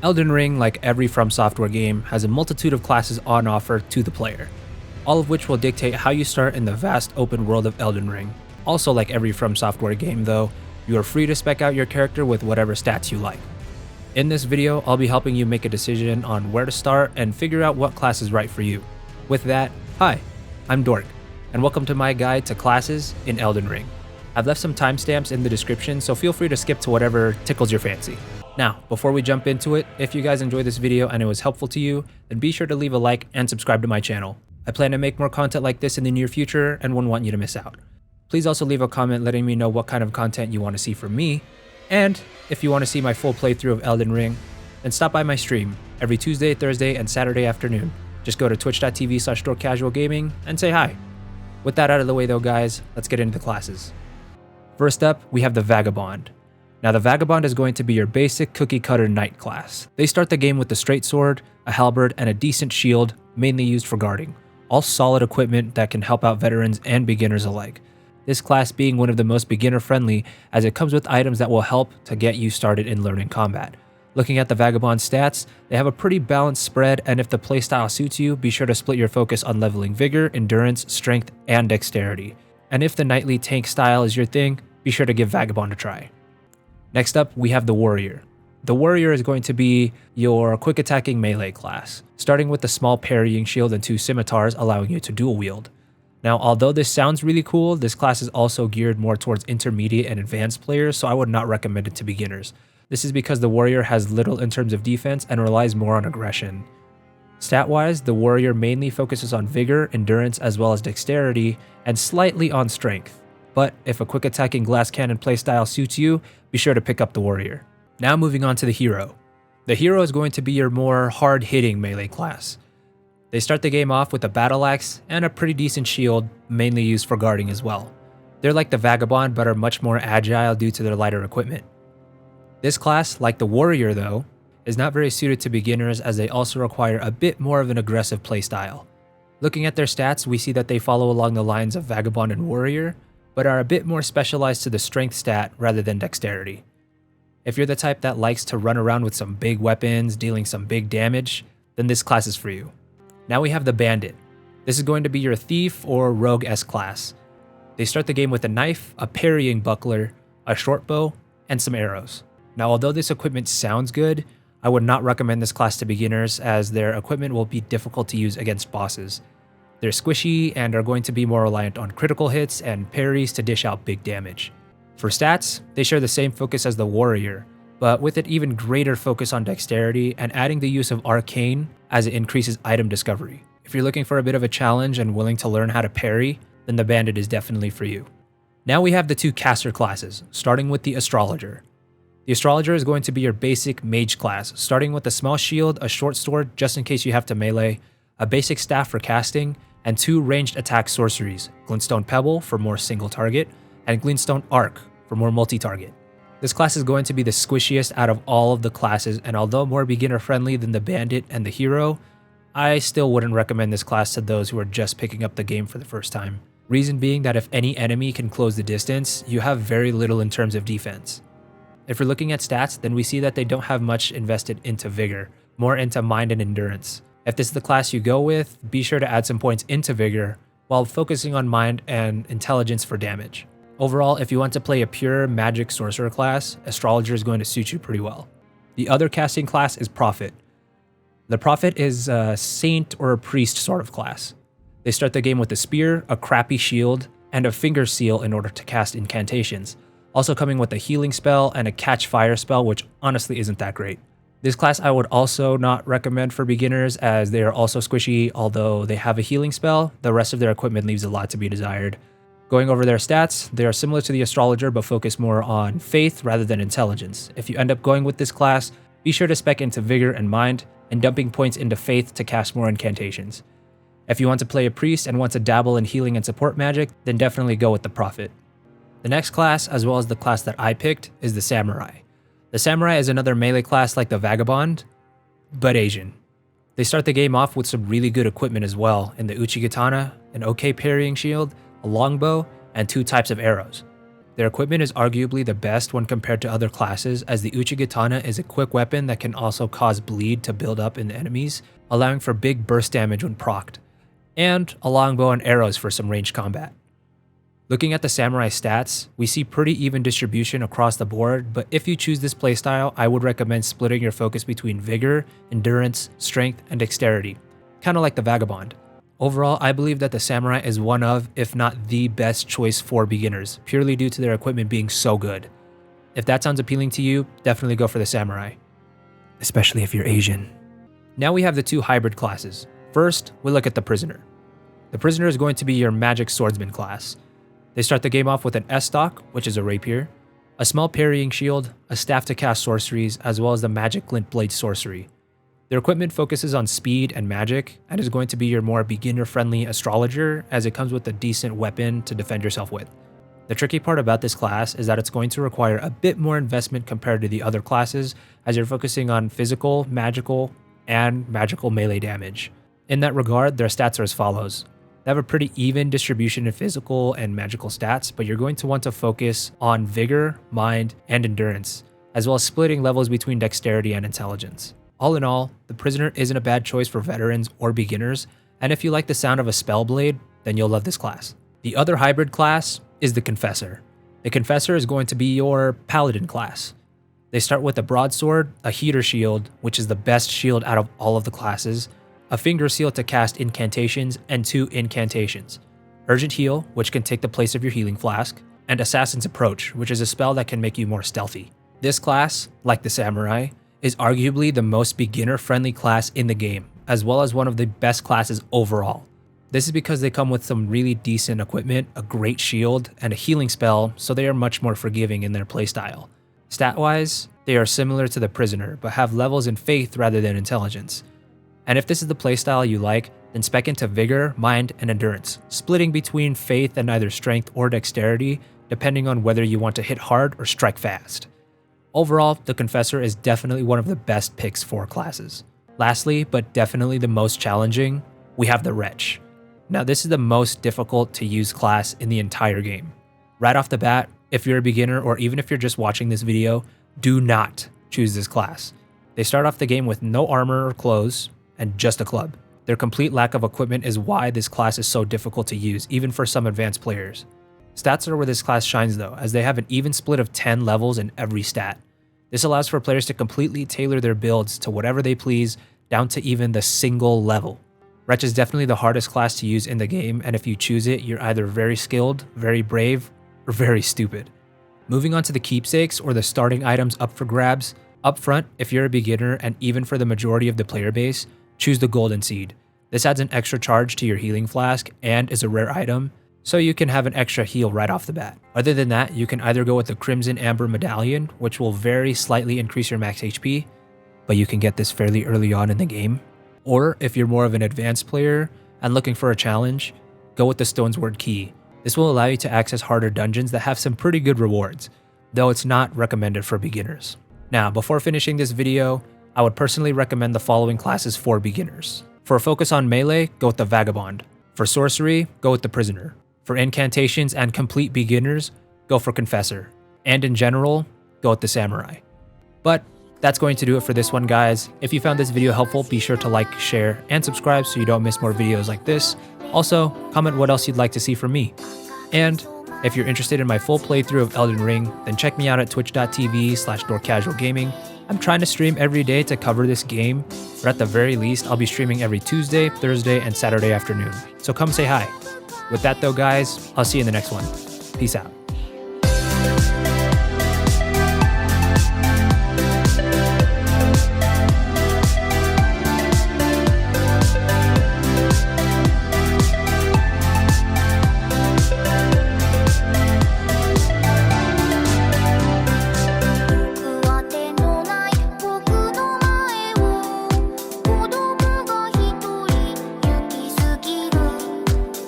Elden Ring, like every From Software game, has a multitude of classes on offer to the player, all of which will dictate how you start in the vast open world of Elden Ring. Also, like every From Software game though, you are free to spec out your character with whatever stats you like. In this video, I'll be helping you make a decision on where to start and figure out what class is right for you. With that, hi, I'm Dork, and welcome to my guide to classes in Elden Ring. I've left some timestamps in the description, so feel free to skip to whatever tickles your fancy. Now, before we jump into it, if you guys enjoyed this video and it was helpful to you, then be sure to leave a like and subscribe to my channel. I plan to make more content like this in the near future and wouldn't want you to miss out. Please also leave a comment letting me know what kind of content you want to see from me, and if you want to see my full playthrough of Elden Ring, then stop by my stream every Tuesday, Thursday, and Saturday afternoon. Just go to twitch.tv/dorkcasualgaming and say hi. With that out of the way though guys, let's get into the classes. First up, we have the Vagabond. Now the Vagabond is going to be your basic cookie cutter knight class. They start the game with a straight sword, a halberd, and a decent shield, mainly used for guarding. All solid equipment that can help out veterans and beginners alike. This class being one of the most beginner friendly as it comes with items that will help to get you started in learning combat. Looking at the Vagabond stats, they have a pretty balanced spread, and if the playstyle suits you, be sure to split your focus on leveling vigor, endurance, strength, and dexterity. And if the knightly tank style is your thing, be sure to give Vagabond a try. Next up, we have the Warrior. The Warrior is going to be your quick attacking melee class, starting with the small parrying shield and 2 scimitars allowing you to dual wield. Now, although this sounds really cool, this class is also geared more towards intermediate and advanced players, so I would not recommend it to beginners. This is because the Warrior has little in terms of defense and relies more on aggression. Stat-wise, the Warrior mainly focuses on vigor, endurance, as well as dexterity, and slightly on strength. But if a quick attacking glass cannon playstyle suits you, be sure to pick up the Warrior. Now moving on to the Hero. The Hero is going to be your more hard-hitting melee class. They start the game off with a battle axe and a pretty decent shield, mainly used for guarding as well. They're like the Vagabond but are much more agile due to their lighter equipment. This class, like the Warrior though, is not very suited to beginners as they also require a bit more of an aggressive playstyle. Looking at their stats, we see that they follow along the lines of Vagabond and Warrior, but are a bit more specialized to the strength stat rather than dexterity. If you're the type that likes to run around with some big weapons, dealing some big damage, then this class is for you. Now we have the Bandit. This is going to be your thief or rogue-esque class. They start the game with a knife, a parrying buckler, a short bow, and some arrows. Now although this equipment sounds good, I would not recommend this class to beginners as their equipment will be difficult to use against bosses. They're squishy and are going to be more reliant on critical hits and parries to dish out big damage. For stats, they share the same focus as the Warrior, but with an even greater focus on dexterity and adding the use of arcane as it increases item discovery. If you're looking for a bit of a challenge and willing to learn how to parry, then the Bandit is definitely for you. Now we have the 2 caster classes, starting with the Astrologer. The Astrologer is going to be your basic mage class, starting with a small shield, a short sword just in case you have to melee, a basic staff for casting, and 2 ranged attack sorceries, Glintstone Pebble for more single target, and Glintstone Arc for more multi-target. This class is going to be the squishiest out of all of the classes, and although more beginner friendly than the Bandit and the Hero, I still wouldn't recommend this class to those who are just picking up the game for the first time. Reason being that if any enemy can close the distance, you have very little in terms of defense. If we're looking at stats, then we see that they don't have much invested into vigor, more into mind and endurance. If this is the class you go with, be sure to add some points into vigor while focusing on mind and intelligence for damage. Overall, if you want to play a pure magic sorcerer class, Astrologer is going to suit you pretty well. The other casting class is Prophet. The Prophet is a saint or a priest sort of class. They start the game with a spear, a crappy shield, and a finger seal in order to cast incantations, also coming with a healing spell and a catch fire spell, which honestly isn't that great. This class I would also not recommend for beginners as they are also squishy. Although they have a healing spell, the rest of their equipment leaves a lot to be desired. Going over their stats, they are similar to the Astrologer but focus more on faith rather than intelligence. If you end up going with this class, be sure to spec into vigor and mind, and dumping points into faith to cast more incantations. If you want to play a priest and want to dabble in healing and support magic, then definitely go with the Prophet. The next class, as well as the class that I picked, is the Samurai. The Samurai is another melee class like the Vagabond, but Asian. They start the game off with some really good equipment as well in the Uchi Katana, an okay parrying shield, a longbow, and 2 types of arrows. Their equipment is arguably the best when compared to other classes, as the Uchigatana is a quick weapon that can also cause bleed to build up in the enemies, allowing for big burst damage when procced, and a longbow and arrows for some ranged combat. Looking at the samurai stats, we see pretty even distribution across the board, but if you choose this playstyle, I would recommend splitting your focus between vigor, endurance, strength, and dexterity, kinda like the Vagabond. Overall, I believe that the samurai is one of, if not the best choice for beginners, purely due to their equipment being so good. If that sounds appealing to you, definitely go for the samurai, especially if you're Asian. Now we have the two hybrid classes. First, we look at the prisoner. The prisoner is going to be your magic swordsman class. They start the game off with an S-stock, which is a rapier, a small parrying shield, a staff to cast sorceries, as well as the magic glint blade sorcery. Their equipment focuses on speed and magic, and is going to be your more beginner-friendly astrologer, as it comes with a decent weapon to defend yourself with. The tricky part about this class is that it's going to require a bit more investment compared to the other classes, as you're focusing on physical, magical, and magical melee damage. In that regard, their stats are as follows. They have a pretty even distribution of physical and magical stats, but you're going to want to focus on vigor, mind, and endurance, as well as splitting levels between dexterity and intelligence. All in all, the prisoner isn't a bad choice for veterans or beginners, and if you like the sound of a spell blade, then you'll love this class. The other hybrid class is the Confessor. The Confessor is going to be your paladin class. They start with a broadsword, a heater shield, which is the best shield out of all of the classes, a finger seal to cast incantations, and 2 incantations. Urgent Heal, which can take the place of your healing flask, and Assassin's Approach, which is a spell that can make you more stealthy. This class, like the Samurai, is arguably the most beginner-friendly class in the game, as well as one of the best classes overall. This is because they come with some really decent equipment, a great shield, and a healing spell, so they are much more forgiving in their playstyle. Stat-wise, they are similar to the prisoner, but have levels in faith rather than intelligence. And if this is the playstyle you like, then spec into vigor, mind, and endurance, splitting between faith and either strength or dexterity, depending on whether you want to hit hard or strike fast. Overall, the Confessor is definitely one of the best picks for classes. Lastly, but definitely the most challenging, we have the Wretch. Now this is the most difficult to use class in the entire game. Right off the bat, if you're a beginner or even if you're just watching this video, do not choose this class. They start off the game with no armor or clothes and just a club. Their complete lack of equipment is why this class is so difficult to use, even for some advanced players. Stats are where this class shines though, as they have an even split of 10 levels in every stat. This allows for players to completely tailor their builds to whatever they please, down to even the single level. Wretch is definitely the hardest class to use in the game, and if you choose it, you're either very skilled, very brave, or very stupid. Moving on to the keepsakes, or the starting items up for grabs. Up front, if you're a beginner, and even for the majority of the player base, choose the Golden Seed. This adds an extra charge to your healing flask, and is a rare item, so you can have an extra heal right off the bat. Other than that, you can either go with the Crimson Amber Medallion, which will very slightly increase your max HP, but you can get this fairly early on in the game. Or if you're more of an advanced player and looking for a challenge, go with the Stone's Word Key. This will allow you to access harder dungeons that have some pretty good rewards, though it's not recommended for beginners. Now, before finishing this video, I would personally recommend the following classes for beginners. For a focus on melee, go with the Vagabond. For sorcery, go with the Prisoner. For incantations and complete beginners, go for Confessor. And in general, go with the Samurai. But that's going to do it for this one, guys. If you found this video helpful, be sure to like, share, and subscribe so you don't miss more videos like this. Also, comment what else you'd like to see from me. And if you're interested in my full playthrough of Elden Ring, then check me out at twitch.tv/DorkCasualGaming. I'm trying to stream every day to cover this game, or at the very least, I'll be streaming every Tuesday, Thursday, and Saturday afternoon. So come say hi. With that though, guys, I'll see you in the next one. Peace out.